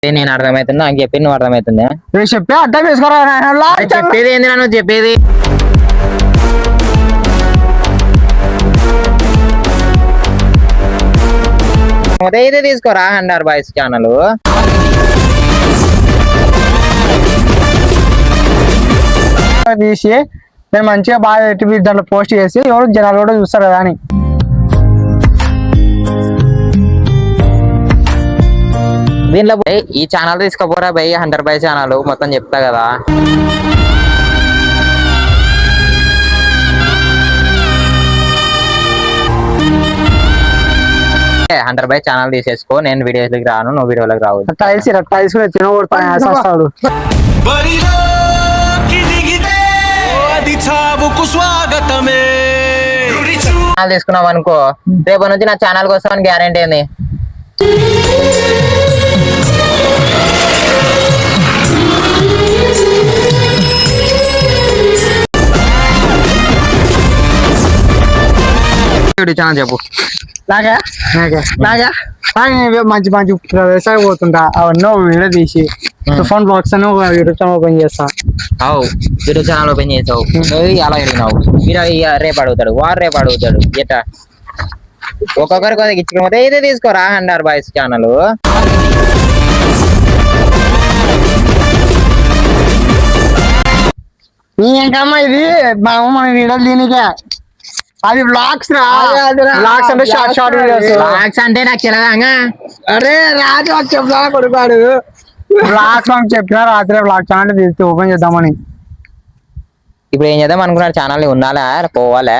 నేను అర్థమవుతుంది నాకు చెప్పి నువ్వు అర్థమవుతుంది నువ్వు చెప్పే అర్థం చేసుకోరా చెప్పేది ఏంది నువ్వు చెప్పేది ఇదే తీసుకోరా హండర్ బాయ్స్ ఛానల్ తీసి నేను మంచిగా బాగా పెట్టి దాంట్లో పోస్ట్ చేసి ఎవరు జనాలు కూడా చూస్తారు కదా అని దీంట్లో ఈ ఛానల్ తీసుకోపోరా భయ్ హండర్ బాయ్ ఛానల్ మొత్తం చెప్తా కదా హండర్ బాయ్ ఛానల్ తీసేసుకో నేను వీడియోస్కి రాను నువ్వు వీడియోలోకి రావు టైల్స్ కూడా తినకూడతాడు ఛానల్ తీసుకున్నావు అనుకో రేపు నుంచి నా ఛానల్ కోసం గ్యారెంటీ ఏంది ఛానల్ చెప్పు నాగా మంచి మంచి వ్యవసాయం పోతుంటా అవన్నీ వీడియో తీసి తుఫాన్ బ్లాగ్స్ అని ఒక యూట్యూబ్ ఛానల్ ఓపెన్ చేస్తా యూట్యూబ్ ఛానల్ ఓపెన్ చేసావు అలా అడిగినావు మీరు రేపు అడుగుతాడు వారు రేపు అడుగుతాడు ఎట్టా ఒక్కొక్కరికి కొద్దిగా ఇచ్చుకోకపోతే ఇదే తీసుకోరా హండర్ బాయ్స్ ఛానల్ ఇంకమ్మా ఇది మన వీడియోలు దీనికే అది బ్లాగ్స్ బ్లాగ్స్ అంటే షార్ట్ వీడియోస్ బ్లాగ్స్ అంటే నాకు తెలియదా అరే రాజు చెప్తా కొడుకాడు బ్లాగ్స్ అని చెప్పినా రాత్రి బ్లాగ్ ఛానల్ తీసి ఓపెన్ చేద్దామని ఇప్పుడు ఏం చేద్దాం అనుకున్నాడు ఛానల్ ఉండాలా పోవాలా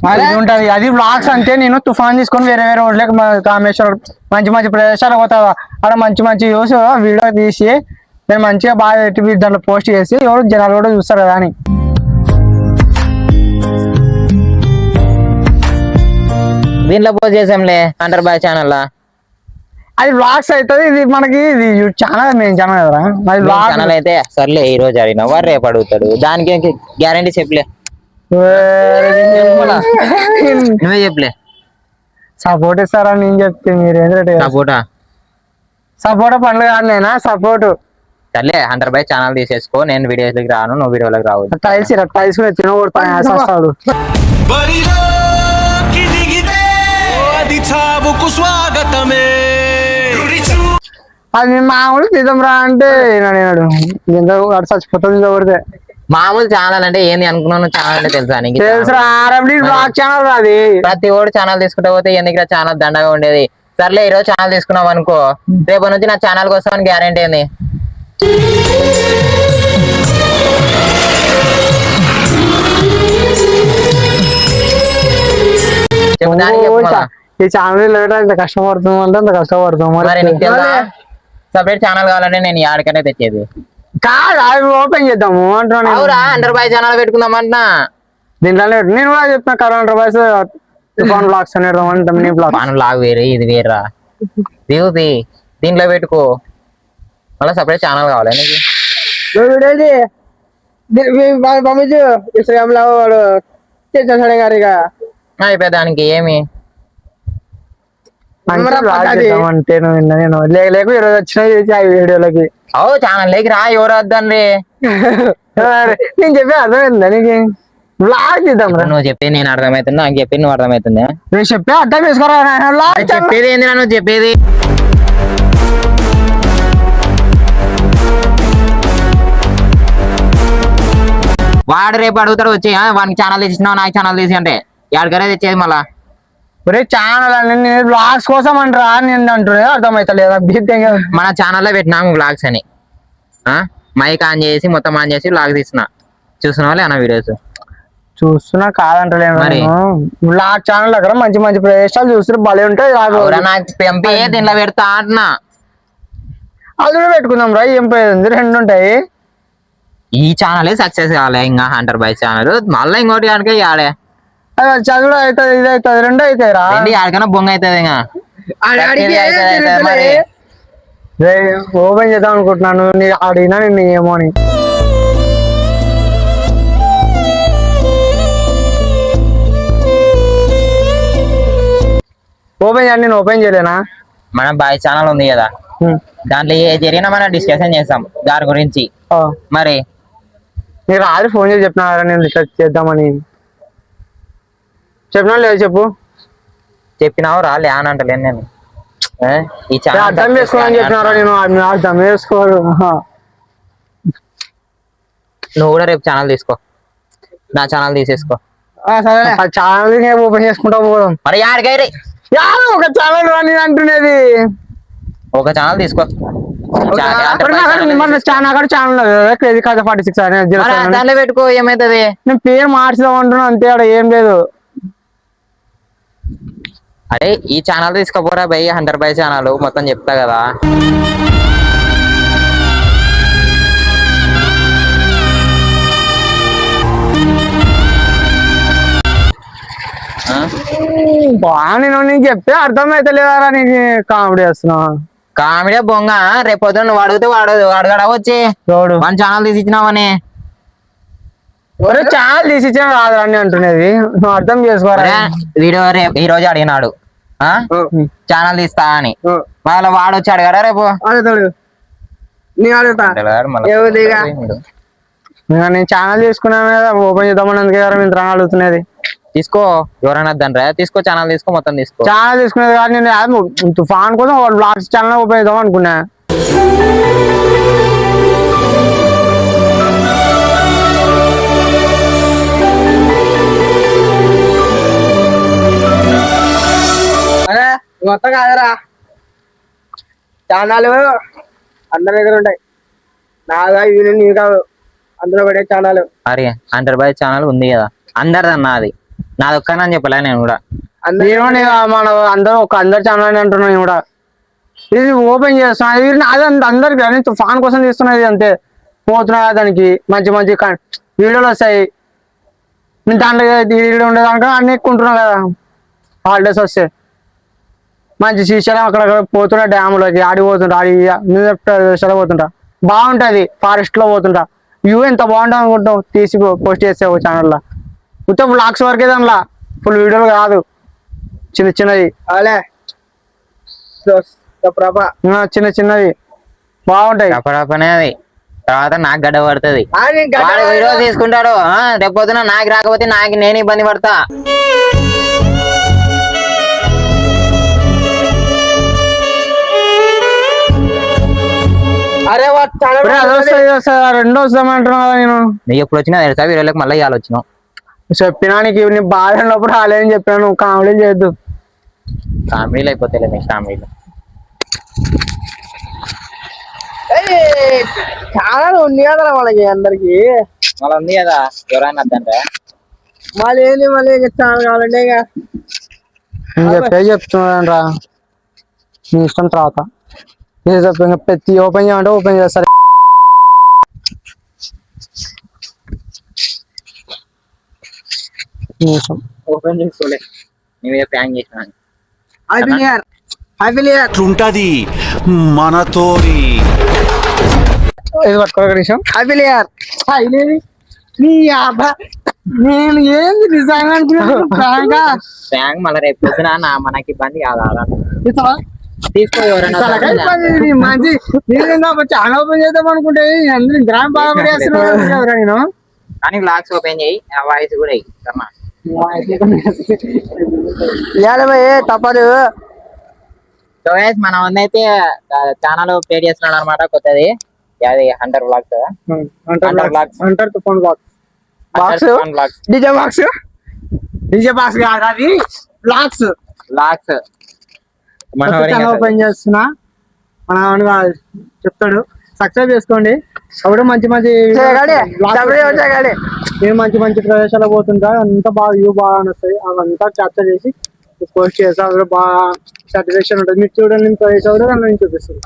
అది ఉంటది అది బ్లాగ్స్ అంటే నేను తుఫాన్ తీసుకొని వేరే వేరే ఊళ్ళకి కామేశ్వరం మంచి మంచి ప్రదేశాలు పోతా అక్కడ మంచి మంచి యూస్ వీడియో తీసి నేను మంచిగా బాగా పెట్టి దాంట్లో పోస్ట్ చేసి ఎవరు జనాలు కూడా చూస్తారు కదా అని దీంట్లో పోస్ట్ చేసాంలే హండర్ బాయ్ ఛానల్ అది బ్లాగ్స్ అవుతుంది ఇది మనకి ఇది ఛానల్ మెయిన్ ఛానల్ కదరా అది బ్లాగ్ ఛానల్ అయితే సర్లే ఈ రోజు అడిగిన వారు రేపు అడుగుతాడు దానికి గ్యారంటీ చెప్పలే నువ్వే చెప్పలే సపోర్ట్ ఇస్తారా నేను చెప్తే మీరు ఏంటంటే సపోర్ట్ పండ్లు కాదు నేనా సపోర్ట్ సర్లే హండర్ బాయ్ ఛానల్ తీసేసుకో నేను వీడియోస్కి రాను నువ్వు వీడియోలోకి రావు టైల్స్ కూడా తినకూడతాడు అది మామూలు తీద్దాంరా అంటే నేను చచ్చిపోతుంది కొడితే మామూలు ఛానల్ అంటే ఏంది అనుకున్నాను ఛానల్ అంటే తెలుసా నీకు బ్లాగ్ ఛానల్ అది ప్రతి ఓడు ఛానల్ తీసుకుంటే పోతే ఎందుకు ఛానల్ దండగా ఉండేది సర్లే ఈ రోజు ఛానల్ తీసుకున్నావు అనుకో రేపు నుంచి నా ఛానల్ కోసం గ్యారెంటీ ఏంది ఈ ఛానల్ అంత కష్టపడుతున్నాం అంటే అంత కష్టపడుతాం సపరేట్ ఛానల్ కావాలంటే నేను యాడికనే తెచ్చేది కాదు అవి ఓపెన్ చేద్దాము అంటున్నా హండర్ బాయ్ ఛానల్ పెట్టుకుందాం అంటున్నా దీంట్లో నేను కూడా చెప్తున్నా కరోనా బాయ్స్ బ్లాగ్స్ అని బ్లాగ్ వేరే ఇది వేరా దిగుది దీంట్లో పెట్టుకో మళ్ళీ సపరేట్ ఛానల్ కావాలి పంపించు ఇన్స్టాగ్రామ్ లో వాడు చేసేసాడు గారు ఇక అయిపోయి దానికి ఏమి అంటే నేను లేక ఈరోజు వచ్చిన వీడియోలకి ఛానల్ లేకి రా ఎవరు వద్దండి నేను చెప్పి అర్థమైందా నీకు బ్లాగ్ చేద్దాం నువ్వు చెప్పేది నేను అర్థమవుతుంది నాకు చెప్పి నువ్వు అర్థమవుతుంది నువ్వు చెప్పే అర్థం చేసుకోరా చెప్పేది ఏంది నువ్వు చెప్పేది వాడు రేపు అడుగుతాడు వచ్చి వానికి ఛానల్ తెచ్చినావు నాకు ఛానల్ తీసి అంటే ఎక్కడికరే తెచ్చేది మళ్ళా ఒరే ఛానల్ అని బ్లాగ్స్ కోసం అంటారా నేను అంటున్నా అర్థమవుతలేదా మన ఛానల్లో పెట్టినాము బ్లాగ్స్ అని మైక్ ఆన్ చేసి మొత్తం ఆన్ చేసి బ్లాగ్ తీసిన చూస్తున్నావా అన్న వీడియోస్ చూస్తున్నా కాదంటలేను బ్లాగ్ ఛానల్ దగ్గర మంచి మంచి ప్రదేశాలు చూస్తే భలే ఉంటాయి నాకు పెంపి దీనిలో పెడతా అంటున్నా అది కూడా పెట్టుకుందాం రా ఏం పోయేది రెండు ఉంటాయి ఈ ఛానల్ సక్సెస్ కావాలి ఇంకా హండర్ బాయ్ ఛానల్ మళ్ళీ ఇంకోటి కనుక ఆడే చదువు అవుతుంది ఇది అవుతుంది రెండు అవుతాయి రా ఆడికన్నా బొంగ అవుతుంది ఇంకా ఓపెన్ చేద్దాం అనుకుంటున్నాను అడిగినా నిన్ను ఏమో అని ఓపెన్ చేయండి నేను ఓపెన్ చేయలేనా మన బాయ్ ఛానల్ ఉంది కదా దాంట్లో ఏ జరిగినా మనం డిస్కషన్ చేస్తాం దాని గురించి. మరి నీకు రాత్రి ఫోన్ చేసి చెప్పినా నేను ఇట్లా చేద్దామని చెప్పినా లేదు చెప్పు. చెప్పినావు రాలే అని అంటలేను నేను. ఈ అర్థం చేసుకోవాలని చెప్పినారా నేను అర్థం చేసుకోరు. నువ్వు కూడా రేపు ఛానల్ తీసుకో, నా ఛానల్ తీసేసుకో. ఛానల్ ఓపెన్ చేసుకుంటా పోదాం. మరి యాడికైతే ఒక ఛానల్ రాని అంటున్నది. ఒక ఛానల్ తీసుకో. క్రేజీ కాజా 46 దాంట్లో పెట్టుకో, ఏమైతుంది? నేను పేరు మార్చుదాం అంటున్నా అంతే, ఆడ ఏం లేదు. అరే ఈ ఛానల్ తీసుకోపోరా బై, 100 బై ఛానల్ మొత్తం చెప్తా కదా. బాగా నేను చెప్తే అర్థమైతే లేదారా నీకు కామెడీ చేస్తున్నా. కామెడీ బొంగ. రేపు పొద్దున నువ్వు అడిగితే అడగడా వచ్చి మన ఛానల్ తీసి ఇచ్చినావని. ఛానల్ తీసి ఇచ్చిన రాదు అని అంటున్నది, నువ్వు అర్థం చేసుకోరా. వీడియో రేపు ఈ రోజు అడిగినాడు ఛానల్ తీస్తా అని, మళ్ళీ వాడు వచ్చి అడగాడా రేపు? నేను ఛానల్ తీసుకున్నాను కదా, ఓపెన్ చేద్దామని అందుకే కదా మేము అడుగుతున్నది. తీసుకో, ఎవరైనా వద్దండ్రా, తీసుకో ఛానల్ తీసుకో, మొత్తం తీసుకో. ఛానల్ తీసుకునేది కానీ నేను తుఫాన్ కోసం బ్లాగ్స్ ఛానల్ ఓపెన్ చేద్దాం అనుకున్నా. అరే మొత్తం కాదరా, ఛానల్ అందరి దగ్గర ఉంటాయి. నాగా ఇవి నీవు కాదు, అందులో పడే ఛానల్. అరే 100 బై ఛానల్ ఉంది కదా, అందరిదన్నా అది, నాది ఒక్కనని చెప్పలే నేను కూడా. మన అందరు ఛానల్ అని అంటున్నా నేను కూడా. ఇది ఓపెన్ చేస్తున్నా, అది అందరికి తుఫాన్ కోసం తీస్తున్నది అంతే. పోతున్నా దానికి మంచి మంచి వీడియోలు వస్తాయి. నేను దాంట్లో వీడియో ఉండేదాకా అన్ని ఎక్కుంటున్నా కదా, హాలిడేస్ వస్తే మంచి శ్రీశైలం అక్కడ పోతుంటా, డ్యాములోకి ఆడిపోతుంటా, పోతుంటా. బాగుంటది, ఫారెస్ట్ లో పోతుంటా. వ్యూ ఎంత బాగుంటుంది అనుకుంటాం, తీసి పోస్ట్ చేస్తే ఒక ఛానల్లో. మొత్తం బ్లాగ్స్ వరకే దానిలో, ఫుల్ వీడియోలు కాదు, చిన్న చిన్నది. అలే చిన్న చిన్నది బాగుంటాయి. అది తర్వాత నాకు గడ్డ పడుతుంది, వీడియో తీసుకుంటాడు. రేపు పొద్దున నాకు రాకపోతే నేను ఇబ్బంది పడతా. అరే రెండో వస్తామంటున్నా కదా నేను. నీకు ఎప్పుడు వచ్చినా తెలుసా, వీడియోలకు మళ్ళీ ఇవాళ వచ్చినావు. చెప్పినా నీకు నీ బాధ ఉన్నప్పుడు రాలేదని చెప్పాను, నువ్వు కామెడీ చేయొద్దు. కామెడీలు అయిపోతాయి నెక్స్ట్ కామెడీలు. ఛానల్ ఉంది కదా వాళ్ళకి అందరికి, మళ్ళీ ఉంది కదా, ఎవరైనా వద్దంటే మళ్ళీ ఏంది మళ్ళీ ఛానల్ కావాలంటే చెప్పే చెప్తున్నాను రా, నీ ఇష్టం. తర్వాత ప్రతి ఓపెన్ చేయమంటే ఓపెన్ చేస్తారు. ఓపెన్ చేసుకోలే, నువ్వే ప్లాన్ చేసినా. అట్లుంటది మనతోని. ఇది పట్టుకోవాలి నిమిషం. నేను ఏంది నిజంగా అనుకున్నాను, మళ్ళీ రేపు పొద్దున మనకి ఇబ్బంది కాదా. తీసుకో, ఎవరైనా మంచి చాలా ఓపెన్ చేద్దాం అనుకుంటే అందరూ గ్రామ బాగా చేస్తున్నారు నేను. కానీ బ్లాగ్స్ ఓపెన్ చేయి, ఆ వాయిస్ కూడా తప్పదు. సో గైస్ మన అయితే ఛానల్ క్రియేట్ చేస్తున్నాడు అనమాట కొత్తది, అది 100 బ్లాగ్స్. డీజే బాక్స్ కాదు, అది బ్లాగ్స్. ఓపెన్ చేస్తున్నా, మన చెప్తాడు. సబ్స్క్రైబ్ చేసుకోండి. అప్పుడు మంచి మంచి నేను మంచి మంచి ప్రదేశాలకు పోతుంటా, అంతా బాగా వ్యూ బాగా వస్తాయి. అవంతా క్యాప్చర్ చేసి పోస్ట్ చేస్తా, బాగా సాటిస్ఫాక్షన్ ఉంటుంది. మీరు చూడండి, ప్రదేశాలు దాంట్లో చూపిస్తుంది.